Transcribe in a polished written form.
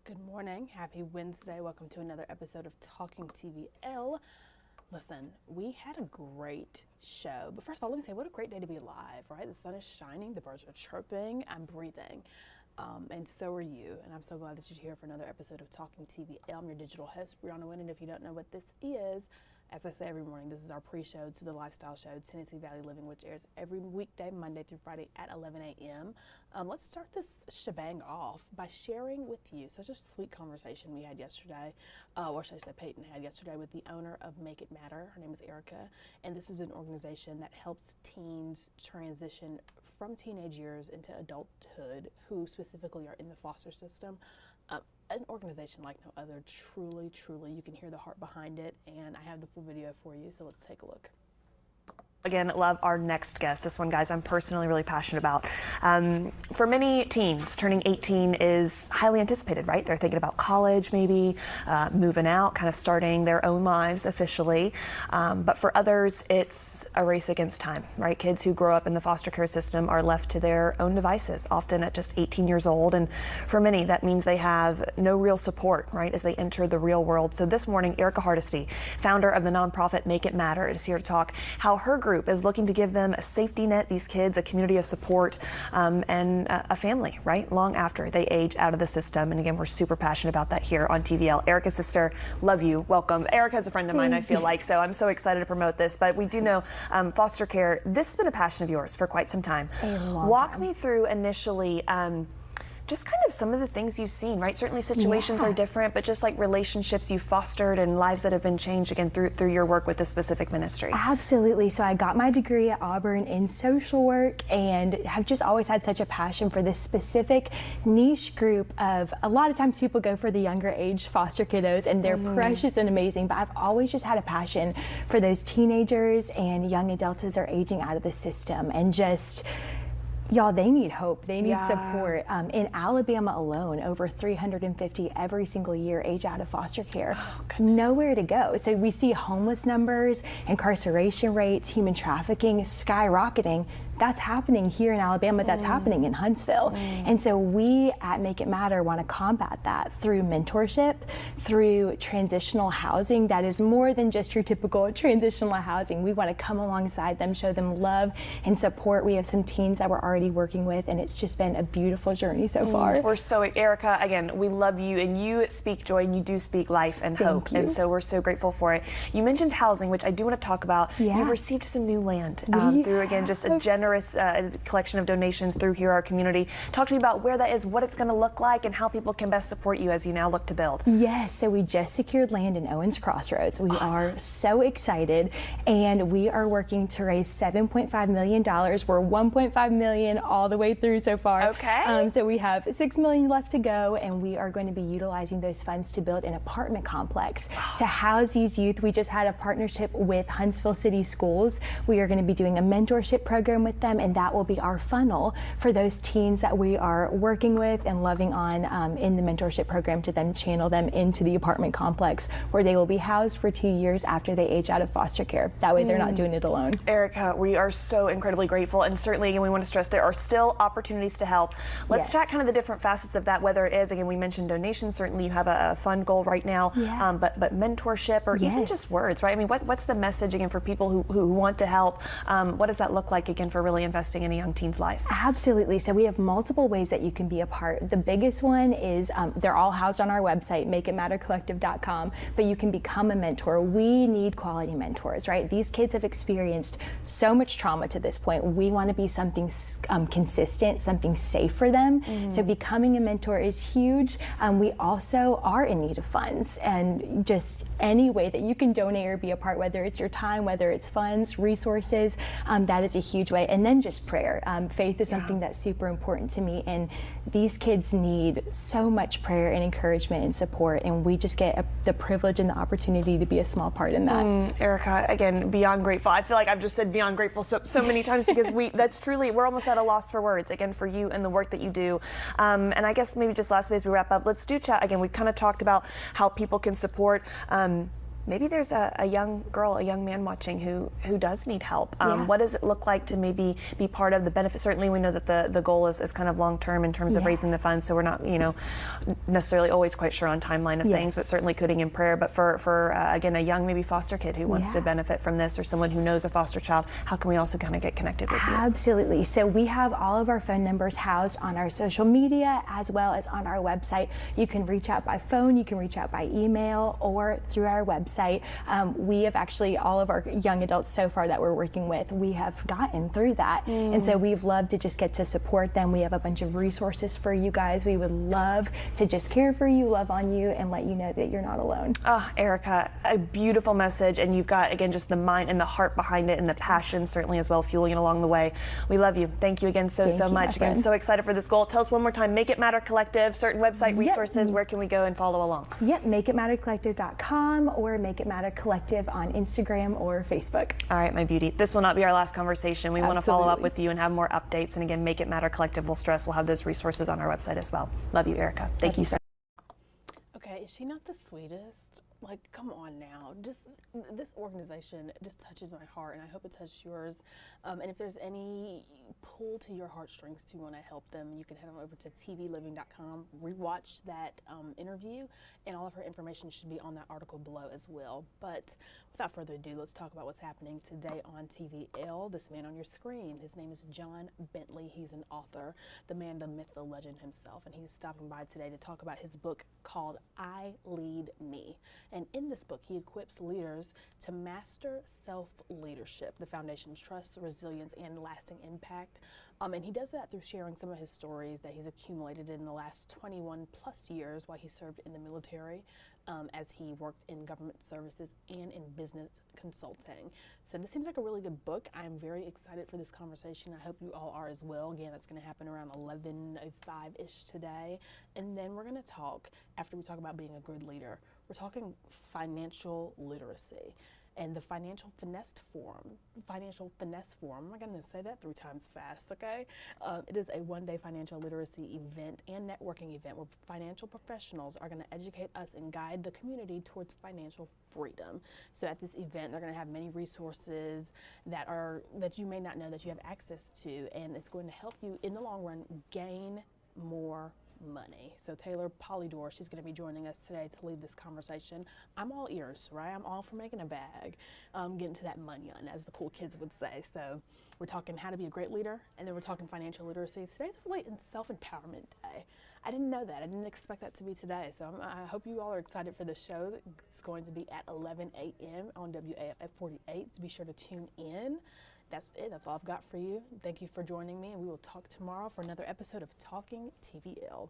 Good morning. Happy Wednesday. Welcome to another episode of Talking TVL. Listen, we had a great show. But first of all, let me say, what a great day to be alive, right? The sun is shining, the birds are chirping, I'm breathing. And so are you. And I'm so glad that you're here for another episode of Talking TVL. I'm your digital host, Breona Winn. And if you don't know what this is, as I say every morning, this is our pre-show to the lifestyle show, Tennessee Valley Living, which airs every weekday, Monday through Friday at 11 a.m. Let's start this shebang off by sharing with you such a sweet conversation we had yesterday, or should I say Peyton had yesterday, with the owner of Make It Matter. Her name is Erica, and this is an organization that helps teens transition from teenage years into adulthood who specifically are in the foster system. An organization like no other, truly, you can hear the heart behind it, and I have the full video for you, so let's take a look. Again, love our next guest. This one, guys, I'm personally really passionate about. For many teens, turning 18 is highly anticipated, right? They're thinking about college, maybe moving out, kind of starting their own lives officially. But for others, it's a race against time, right? Kids who grow up in the foster care system are left to their own devices, often at just 18 years old. And for many, that means they have no real support, right, as they enter the real world. So this morning, Erica Hardesty, founder of the nonprofit Make It Matter, is here to talk how her group is looking to give them a safety net, these kids, a community of support, and a family, right, long after they age out of the system. And again, we're super passionate about that here on TVL. Erica's sister, love you, welcome. Erica's a friend of mine, I feel like, so I'm so excited to promote this. But we do know foster care, this has been a passion of yours for quite some time. Walk me through initially just kind of some of the things you've seen, right? Certainly situations are different, but just like relationships you've fostered and lives that have been changed, again, through your work with this specific ministry. Absolutely. So I got my degree at Auburn in social work and have just always had such a passion for this specific niche group of, a lot of times people go for the younger age foster kiddos and they're precious and amazing, but I've always just had a passion for those teenagers and young adults as they're aging out of the system, and just, y'all, they need hope. They need support. In Alabama alone, over 350 every single year age out of foster care. Nowhere to go. So we see homeless numbers, incarceration rates, human trafficking skyrocketing. That's happening here in Alabama. That's happening in Huntsville. And so we at Make It Matter want to combat that through mentorship, through transitional housing that is more than just your typical transitional housing. We want to come alongside them, show them love and support. We have some teens that we're already working with, and it's just been a beautiful journey so far. We're so, Erica, again, we love you, and you speak joy, and you do speak life and hope. And so we're so grateful for it. You mentioned housing, which I do want to talk about. You've received some new land through, again, just a generous collection of donations through here, our community. Talk to me about where that is, what it's going to look like, and how people can best support you as you now look to build. Yes, so we just secured land in Owens Crossroads. We are so excited, and we are working to raise $7.5 million. We're $1.5 million all the way through so far. So we have $6 million left to go, and we are going to be utilizing those funds to build an apartment complex to house these youth. We just had a partnership with Huntsville City Schools. We are going to be doing a mentorship program with them, and that will be our funnel for those teens that we are working with and loving on in the mentorship program, to then channel them into the apartment complex where they will be housed for 2 years after they age out of foster care. That way they're not doing it alone. Erica, we are so incredibly grateful, and certainly, again, we want to stress there are still opportunities to help. Let's chat kind of the different facets of that, whether it is, again, we mentioned donations. Certainly you have a fund goal right now, but mentorship, or even just words, right? I mean, what's the message, again, for people who want to help? What does that look like, again, for really investing in a young teen's life? Absolutely. So we have multiple ways that you can be a part. The biggest one is they're all housed on our website, makeitmattercollective.com, but you can become a mentor. We need quality mentors, right? These kids have experienced so much trauma to this point. We want to be something consistent, something safe for them. So becoming a mentor is huge. We also are in need of funds, and just any way that you can donate or be a part, whether it's your time, whether it's funds, resources, that is a huge way. And then just prayer. Faith is something that's super important to me, and these kids need so much prayer and encouragement and support, and we just get the privilege and the opportunity to be a small part in that. Erica, again, beyond grateful. I feel like I've just said beyond grateful so many times, because that's truly, we're almost at a loss for words, again, for you and the work that you do. And I guess maybe just lastly as we wrap up, let's do chat. Again, we've kind of talked about how people can support maybe there's a young girl, a young man watching who does need help. What does it look like to maybe be part of the benefit? Certainly we know that the goal is kind of long-term in terms of raising the funds, so we're not, necessarily always quite sure on timeline of things, but certainly putting in prayer. But for again, a young maybe foster kid who wants to benefit from this, or someone who knows a foster child, how can we also kind of get connected with you? Absolutely. So we have all of our phone numbers housed on our social media as well as on our website. You can reach out by phone, you can reach out by email, or through our website. We have actually, all of our young adults so far that we're working with, we have gotten through that. And so we've loved to just get to support them. We have a bunch of resources for you guys. We would love to just care for you, love on you, and let you know that you're not alone. Oh, Erica, a beautiful message. And you've got, again, just the mind and the heart behind it, and the passion certainly as well, fueling it along the way. We love you. Thank you again so much. Again, so excited for this goal. Tell us one more time, Make It Matter Collective, certain website resources. Where can we go and follow along? MakeItMatterCollective.com or Make It Matter Collective on Instagram or Facebook. All right, my beauty. This will not be our last conversation. We want to follow up with you and have more updates. And again, Make It Matter Collective, we'll stress, we'll have those resources on our website as well. Love you, Erica. Thank you so much. Okay, is she not the sweetest? Like, come on now. Just this organization just touches my heart, and I hope it touches yours. And if there's any pull to your heartstrings to want to help them, you can head on over to tvliving.com, rewatch that interview, and all of her information should be on that article below as well. But without further ado, let's talk about what's happening today on TVL. This man on your screen, his name is John Bentley. He's an author, the man, the myth, the legend himself, and he's stopping by today to talk about his book called I Lead Me. And in this book, he equips leaders to master self-leadership, the foundation of trust, resilience, and lasting impact. And he does that through sharing some of his stories that he's accumulated in the last 21 plus years while he served in the military, as he worked in government services and in business consulting. So this seems like a really good book. I'm very excited for this conversation. I hope you all are as well. Again, that's going to happen around 11:05-ish today. And then we're going to talk, after we talk about being a good leader, we're talking financial literacy and the Financial Finesse Forum. I'm not going to say that 3 times fast, okay? It is a one-day financial literacy event and networking event where financial professionals are going to educate us and guide the community towards financial freedom. So at this event, they're going to have many resources that you may not know that you have access to, and it's going to help you in the long run gain more money. So Taylor Polydor, she's going to be joining us today to lead this conversation. I'm all ears, right? I'm all for making a bag, getting to that money, as the cool kids would say. So we're talking how to be a great leader, and then we're talking financial literacy. Today's really self-empowerment day. I didn't know that. I didn't expect that to be today. So I hope you all are excited for the show. It's going to be at 11 a.m. on WAFF 48. So be sure to tune in. That's it. That's all I've got for you. Thank you for joining me, and we will talk tomorrow for another episode of Talking TVL.